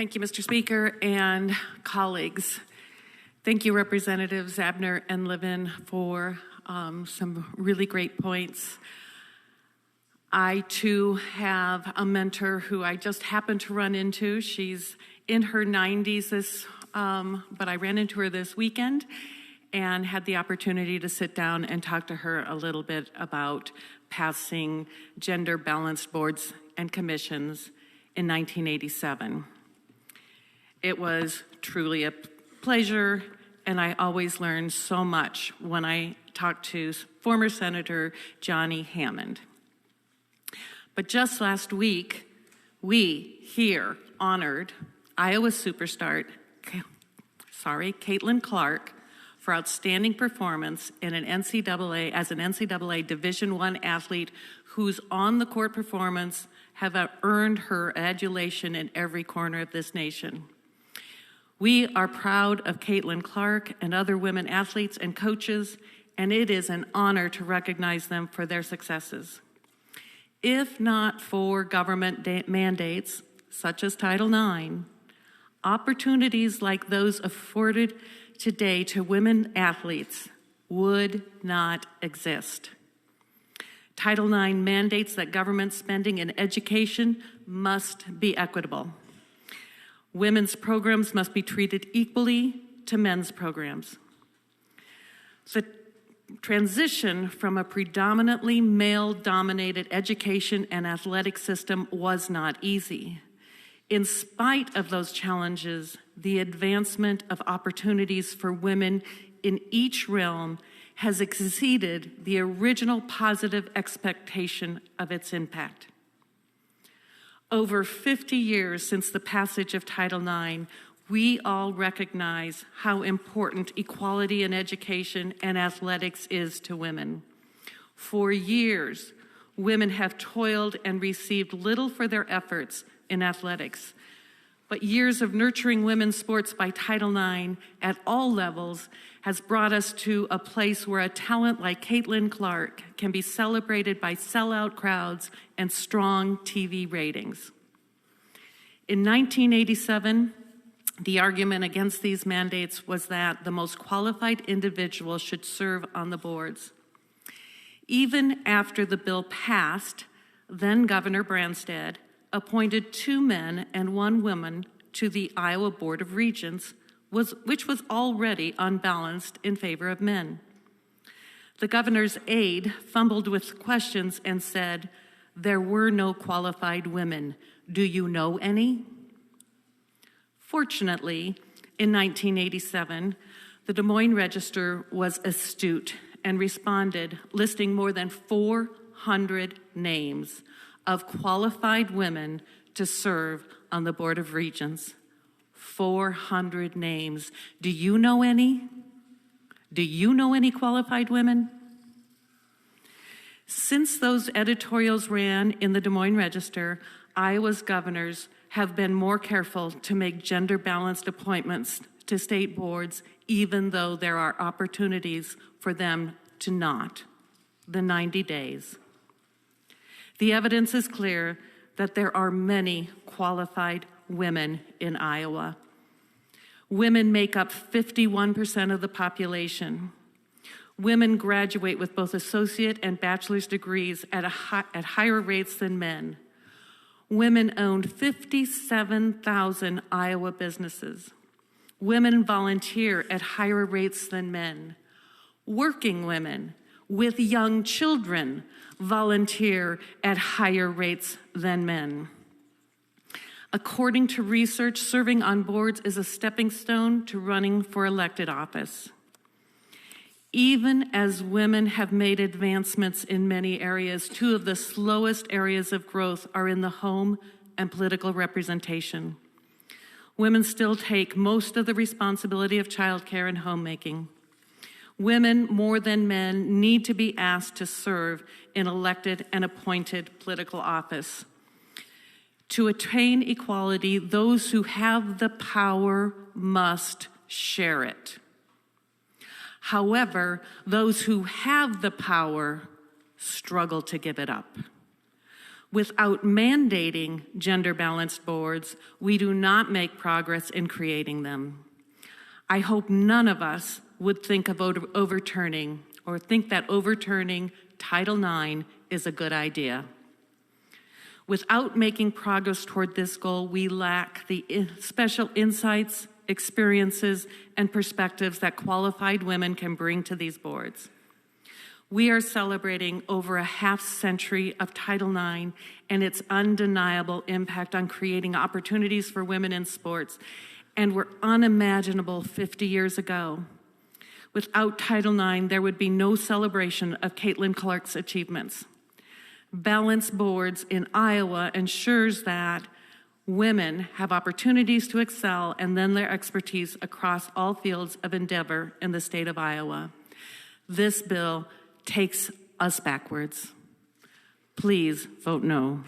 Thank you, Mr. Speaker and colleagues. Thank you, Representatives Abner and Levin, for some really great points. I, too, have a mentor who I just happened to run into. She's in her 90s, but I ran into her this weekend and had the opportunity to sit down and talk to her a little bit about passing gender-balanced boards and commissions in 1987. It was truly a pleasure, and I always learn so much when I talk to former Senator Johnny Hammond. But just last week, we here honored Iowa superstar, Caitlin Clark, for outstanding performance in an NCAA Division I athlete whose on-the-court performance have earned her adulation in every corner of this nation. We are proud of Caitlin Clark and other women athletes and coaches, and it is an honor to recognize them for their successes. If not for government mandates, such as Title IX, opportunities like those afforded today to women athletes would not exist. Title IX mandates that government spending in education must be equitable. Women's programs must be treated equally to men's programs. The transition from a predominantly male-dominated education and athletic system was not easy. In spite of those challenges, the advancement of opportunities for women in each realm has exceeded the original positive expectation of its impact. Over 50 years since the passage of Title IX, we all recognize how important equality in education and athletics is to women. For years, women have toiled and received little for their efforts in athletics. But years of nurturing women's sports by Title IX at all levels has brought us to a place where a talent like Caitlin Clark can be celebrated by sellout crowds and strong TV ratings. In 1987, the argument against these mandates was that the most qualified individual should serve on the boards. Even after the bill passed, then Governor Branstad appointed 2 men and 1 woman to the Iowa Board of Regents, which was already unbalanced in favor of men. The governor's aide fumbled with questions and said, "There were no qualified women. Do you know any?" Fortunately, in 1987, the Des Moines Register was astute and responded, listing more than 400 names of qualified women to serve on the Board of Regents. 400 names. Do you know any? Do you know any qualified women? Since those editorials ran in the Des Moines Register, Iowa's governors have been more careful to make gender-balanced appointments to state boards, even though there are opportunities for them to not. The 90 days. The evidence is clear that there are many qualified women in Iowa. Women make up 51% of the population. Women graduate with both associate and bachelor's degrees at higher rates than men. Women owned 57,000 Iowa businesses. Women volunteer at higher rates than men. Working women with young children volunteer at higher rates than men. According to research, serving on boards is a stepping stone to running for elected office. Even as women have made advancements in many areas, 2 of the slowest areas of growth are in the home and political representation. Women still take most of the responsibility of childcare and homemaking. Women, more than men, need to be asked to serve in elected and appointed political office. To attain equality, those who have the power must share it. However, those who have the power struggle to give it up. Without mandating gender-balanced boards, we do not make progress in creating them. I hope none of us would think of overturning Title IX is a good idea. Without making progress toward this goal, we lack the special insights, experiences, and perspectives that qualified women can bring to these boards. We are celebrating over a half-century of Title IX and its undeniable impact on creating opportunities for women in sports, and were unimaginable 50 years ago. Without Title IX, there would be no celebration of Caitlin Clark's achievements. Balanced boards in Iowa ensures that women have opportunities to excel and lend their expertise across all fields of endeavor in the state of Iowa. This bill takes us backwards. Please vote no.